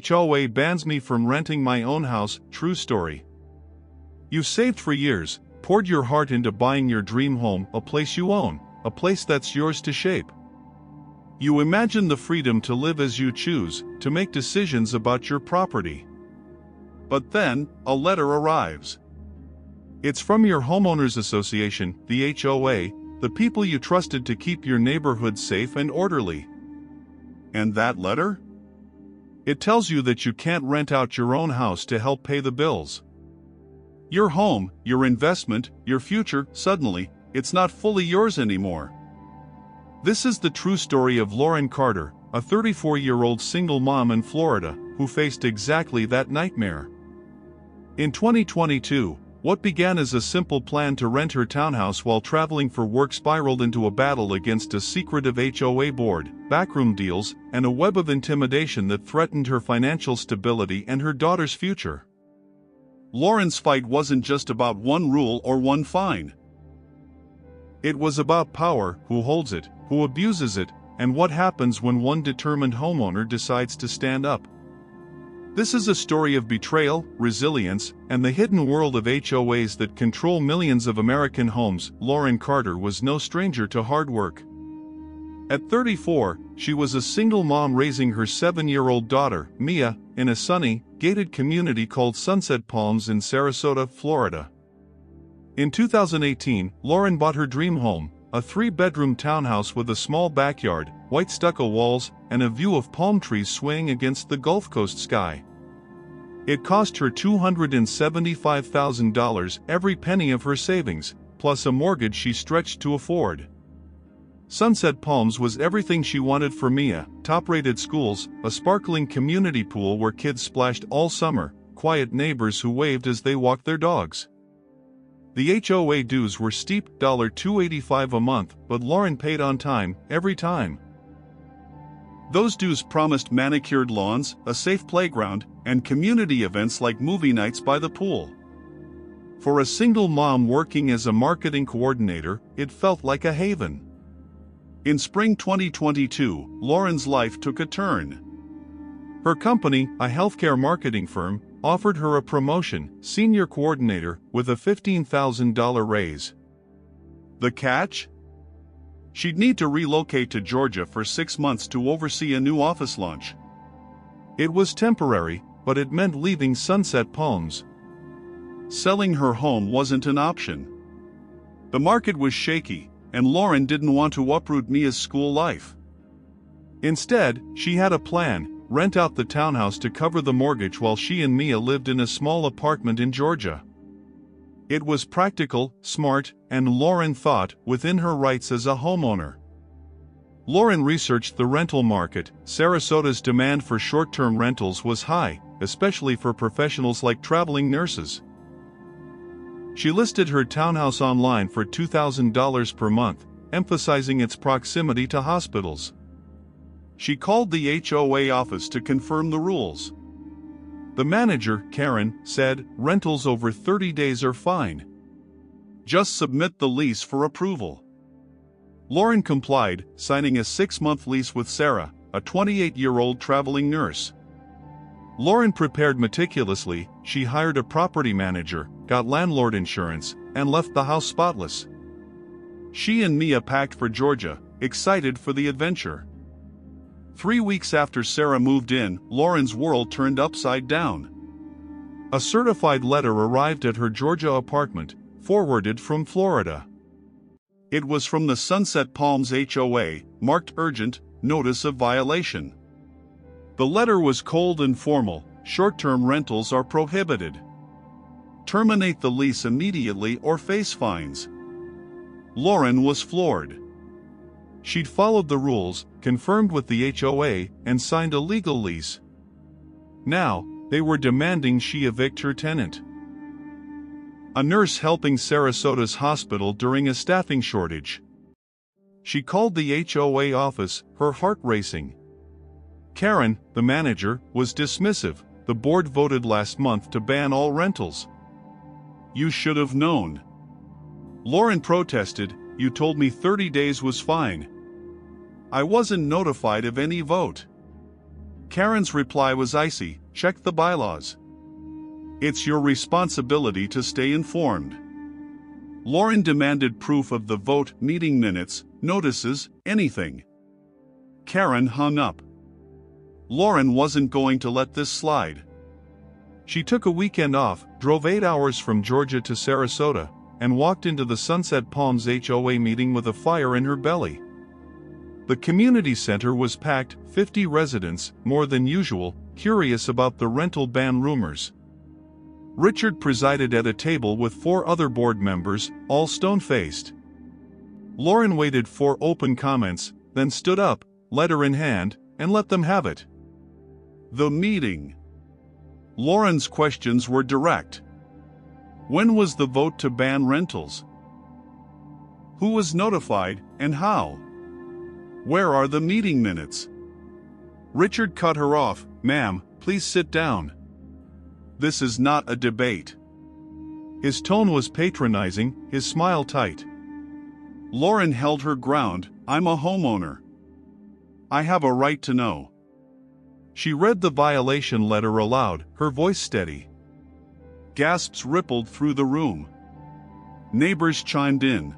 HOA bans me from renting my own house, true story. You saved for years, poured your heart into buying your dream home, a place you own, a place that's yours to shape. You imagine the freedom to live as you choose, to make decisions about your property. But then, a letter arrives. It's from your homeowners association, the HOA, the people you trusted to keep your neighborhood safe and orderly. And that letter? It tells you that you can't rent out your own house to help pay the bills. Your home, your investment, your future, suddenly, it's not fully yours anymore. This is the true story of Lauren Carter, a 34-year-old single mom in Florida, who faced exactly that nightmare. In 2022, what began as a simple plan to rent her townhouse while traveling for work spiraled into a battle against a secretive HOA board, backroom deals, and a web of intimidation that threatened her financial stability and her daughter's future. Lauren's fight wasn't just about one rule or one fine. It was about power, who holds it, who abuses it, and what happens when one determined homeowner decides to stand up. This is a story of betrayal, resilience, and the hidden world of HOAs that control millions of American homes. Lauren Carter was no stranger to hard work. At 34, she was a single mom raising her 7-year-old daughter, Mia, in a sunny, gated community called Sunset Palms in Sarasota, Florida. In 2018, Lauren bought her dream home, a 3-bedroom townhouse with a small backyard, white stucco walls, and a view of palm trees swaying against the Gulf Coast sky. It cost her $275,000, every penny of her savings, plus a mortgage she stretched to afford. Sunset Palms was everything she wanted for Mia: top-rated schools, a sparkling community pool where kids splashed all summer, quiet neighbors who waved as they walked their dogs. The HOA dues were steep, $285 a month, but Lauren paid on time, every time. Those dues promised manicured lawns, a safe playground, and community events like movie nights by the pool. For a single mom working as a marketing coordinator, it felt like a haven. In spring 2022, Lauren's life took a turn. Her company, a healthcare marketing firm, offered her a promotion, senior coordinator, with a $15,000 raise. The catch? She'd need to relocate to Georgia for 6 months to oversee a new office launch. It was temporary, but it meant leaving Sunset Palms. Selling her home wasn't an option. The market was shaky, and Lauren didn't want to uproot Mia's school life. Instead, she had a plan: rent out the townhouse to cover the mortgage while she and Mia lived in a small apartment in Georgia. It was practical, smart, and Lauren thought within her rights as a homeowner. Lauren researched the rental market. Sarasota's demand for short-term rentals was high, especially for professionals like traveling nurses. She listed her townhouse online for $2,000 per month, emphasizing its proximity to hospitals. She called the HOA office to confirm the rules. The manager, Karen, said, "Rentals over 30 days are fine. Just submit the lease for approval." Lauren complied, signing a 6-month lease with Sarah, a 28-year-old traveling nurse. Lauren prepared meticulously. She hired a property manager, got landlord insurance, and left the house spotless. She and Mia packed for Georgia, excited for the adventure. 3 weeks after Sarah moved in, Lauren's world turned upside down. A certified letter arrived at her Georgia apartment, forwarded from Florida. It was from the Sunset Palms HOA, marked urgent, notice of violation. The letter was cold and formal: short-term rentals are prohibited. Terminate the lease immediately or face fines. Lauren was floored. She'd followed the rules, confirmed with the HOA, and signed a legal lease. Now, they were demanding she evict her tenant. A nurse helping Sarasota's hospital during a staffing shortage. She called the HOA office, her heart racing. Karen, the manager, was dismissive. The board voted last month to ban all rentals. "You should have known." Lauren protested, "You told me 30 days was fine. I wasn't notified of any vote." Karen's reply was icy, check the bylaws. It's your responsibility to stay informed. Lauren demanded proof of the vote, meeting minutes, notices, anything. Karen hung up. Lauren wasn't going to let this slide. She took a weekend off, drove 8 hours from Georgia to Sarasota, and walked into the Sunset Palms HOA meeting with a fire in her belly. The community center was packed, 50 residents, more than usual, curious about the rental ban rumors. Richard presided at a table with 4 other board members, all stone-faced. Lauren waited for open comments, then stood up, letter in hand, and let them have it. The meeting. Lauren's questions were direct. When was the vote to ban rentals? Who was notified, and how? Where are the meeting minutes? Richard cut her off. Ma'am, please sit down. This is not a debate. His tone was patronizing, his smile tight. Lauren held her ground. I'm a homeowner. I have a right to know. She read the violation letter aloud, her voice steady. Gasps rippled through the room. Neighbors chimed in.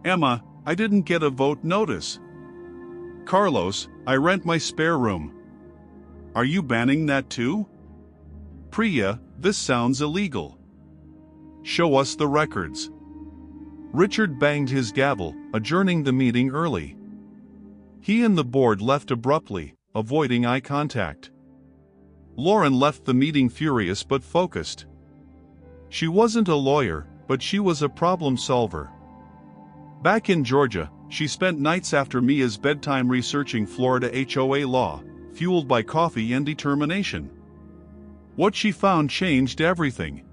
Emma, I didn't get a vote notice. Carlos, I rent my spare room. Are you banning that too? Priya, this sounds illegal. Show us the records. Richard banged his gavel, adjourning the meeting early. He and the board left abruptly, avoiding eye contact. Lauren left the meeting furious but focused. She wasn't a lawyer, but she was a problem solver. Back in Georgia, she spent nights after Mia's bedtime researching Florida HOA law, fueled by coffee and determination. What she found changed everything.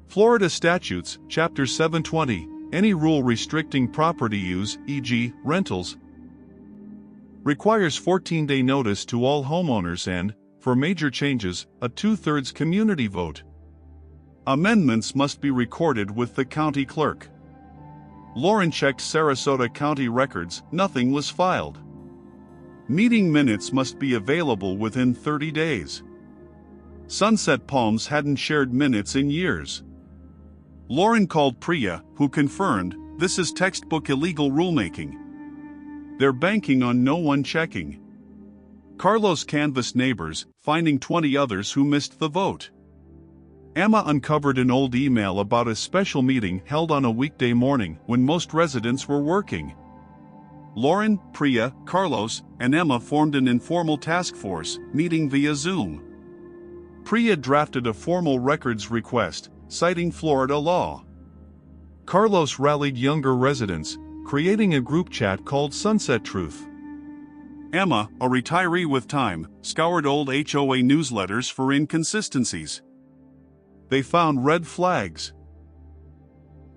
Florida statutes, Chapter 720, any rule restricting property use, e.g., rentals, requires 14-day notice to all homeowners and, for major changes, a 2/3 community vote. Amendments must be recorded with the county clerk. Lauren checked Sarasota County records, nothing was filed. Meeting minutes must be available within 30 days. Sunset Palms hadn't shared minutes in years. Lauren called Priya, who confirmed, this is textbook illegal rulemaking. They're banking on no one checking. Carlos canvassed neighbors, finding 20 others who missed the vote. Emma uncovered an old email about a special meeting held on a weekday morning when most residents were working. Lauren, Priya, Carlos, and Emma formed an informal task force, meeting via Zoom. Priya drafted a formal records request, citing Florida law. Carlos rallied younger residents, creating a group chat called Sunset Truth. Emma, a retiree with time, scoured old HOA newsletters for inconsistencies. They found red flags.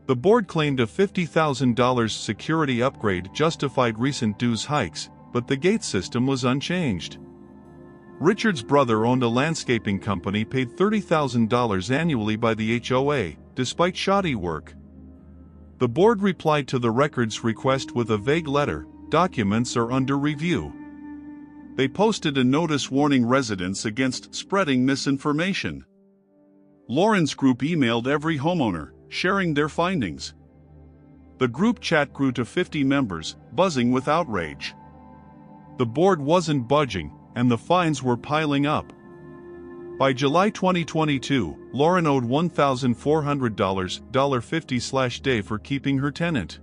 The board claimed a $50,000 security upgrade justified recent dues hikes, but the gate system was unchanged. Richard's brother owned a landscaping company paid $30,000 annually by the HOA, despite shoddy work. The board replied to the records request with a vague letter, documents are under review. They posted a notice warning residents against spreading misinformation. Lauren's group emailed every homeowner, sharing their findings. The group chat grew to 50 members, buzzing with outrage. The board wasn't budging, and the fines were piling up. By July 2022, Lauren owed $1,400, $50/day for keeping her tenant.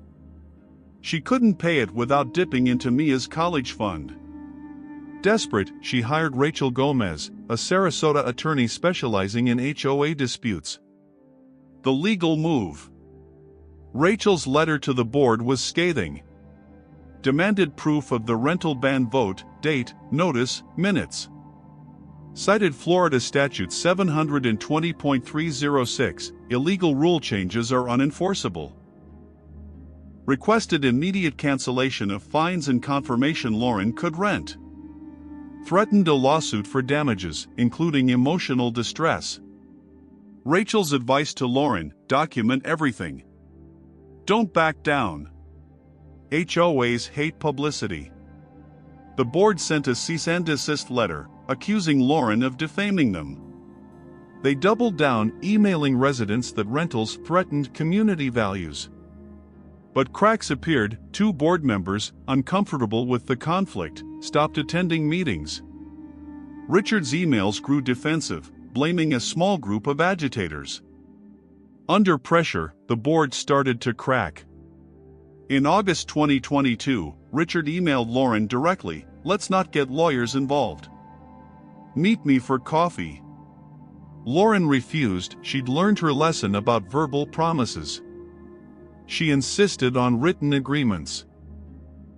She couldn't pay it without dipping into Mia's college fund. Desperate, she hired Rachel Gomez, a Sarasota attorney specializing in HOA disputes. The legal move. Rachel's letter to the board was scathing. Demanded proof of the rental ban vote, date, notice, minutes. Cited Florida Statute 720.306, illegal rule changes are unenforceable. Requested immediate cancellation of fines and confirmation Lauren could rent. Threatened a lawsuit for damages, including emotional distress. Rachel's advice to Lauren, document everything. Don't back down. HOAs hate publicity. The board sent a cease and desist letter, accusing Lauren of defaming them. They doubled down, emailing residents that rentals threatened community values. But cracks appeared. 2 board members, uncomfortable with the conflict, stopped attending meetings. Richard's emails grew defensive, blaming a small group of agitators. Under pressure, the board started to crack. In August 2022, Richard emailed Lauren directly, "Let's not get lawyers involved. Meet me for coffee." Lauren refused. She'd learned her lesson about verbal promises. She insisted on written agreements.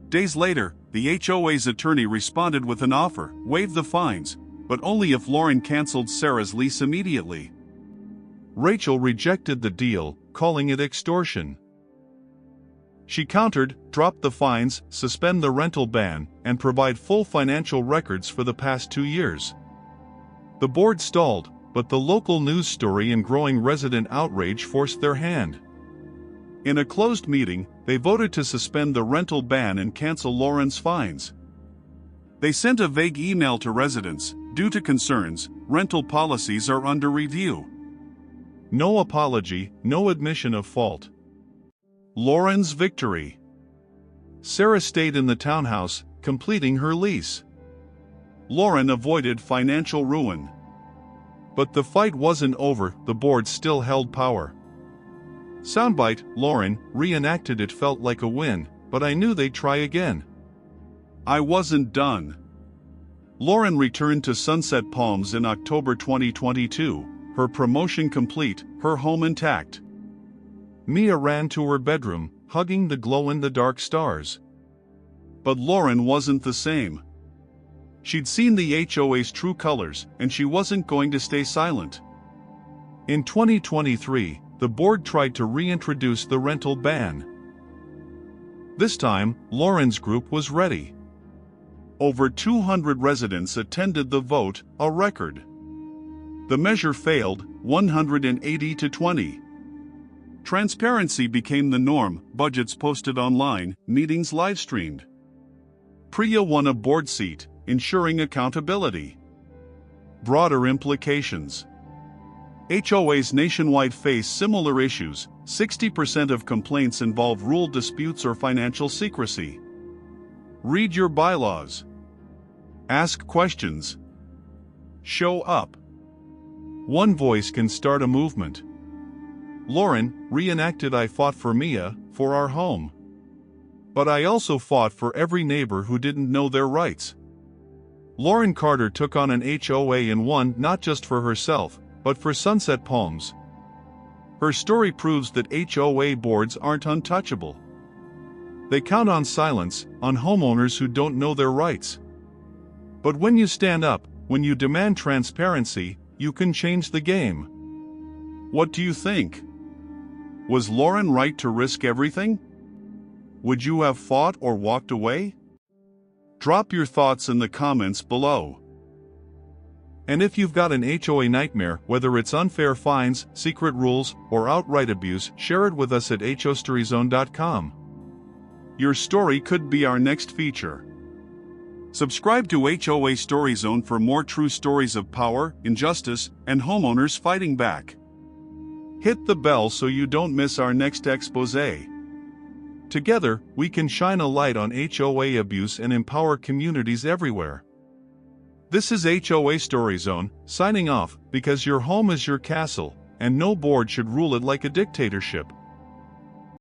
Days later, the HOA's attorney responded with an offer: waive the fines, but only if Lauren canceled Sarah's lease immediately. Rachel rejected the deal, calling it extortion. She countered: drop the fines, suspend the rental ban, and provide full financial records for the past 2 years. The board stalled, but the local news story and growing resident outrage forced their hand. In a closed meeting, they voted to suspend the rental ban and cancel Lauren's fines. They sent a vague email to residents: due to concerns, rental policies are under review. No apology, no admission of fault. Lauren's victory. Sarah stayed in the townhouse, completing her lease. Lauren avoided financial ruin. But the fight wasn't over. The board still held power. Soundbite: Lauren reenacted "It felt like a win, but I knew they'd try again. I wasn't done." Lauren returned to Sunset Palms in October 2022, her promotion complete, her home intact. Mia ran to her bedroom, hugging the glow-in-the-dark stars. But Lauren wasn't the same. She'd seen the HOA's true colors, and she wasn't going to stay silent. In 2023, the board tried to reintroduce the rental ban. This time, Lauren's group was ready. Over 200 residents attended the vote, a record. The measure failed, 180 to 20. Transparency became the norm: budgets posted online, meetings live-streamed. Priya won a board seat, ensuring accountability. Broader implications. HOAs nationwide face similar issues. 60% of complaints involve rule disputes or financial secrecy. Read your bylaws. Ask questions. Show up. One voice can start a movement. Lauren reenacted "I fought for Mia, for our home. But I also fought for every neighbor who didn't know their rights." Lauren Carter took on an HOA and won, not just for herself, but for Sunset Palms. Her story proves that HOA boards aren't untouchable. They count on silence, on homeowners who don't know their rights. But when you stand up, when you demand transparency, you can change the game. What do you think? Was Lauren right to risk everything? Would you have fought or walked away? Drop your thoughts in the comments below. And if you've got an HOA nightmare, whether it's unfair fines, secret rules, or outright abuse, share it with us at HOStoryZone.com. Your story could be our next feature. Subscribe to HOA StoryZone for more true stories of power, injustice, and homeowners fighting back. Hit the bell so you don't miss our next expose. Together, we can shine a light on HOA abuse and empower communities everywhere. This is HOA StoryZone, signing off, because your home is your castle, and no board should rule it like a dictatorship.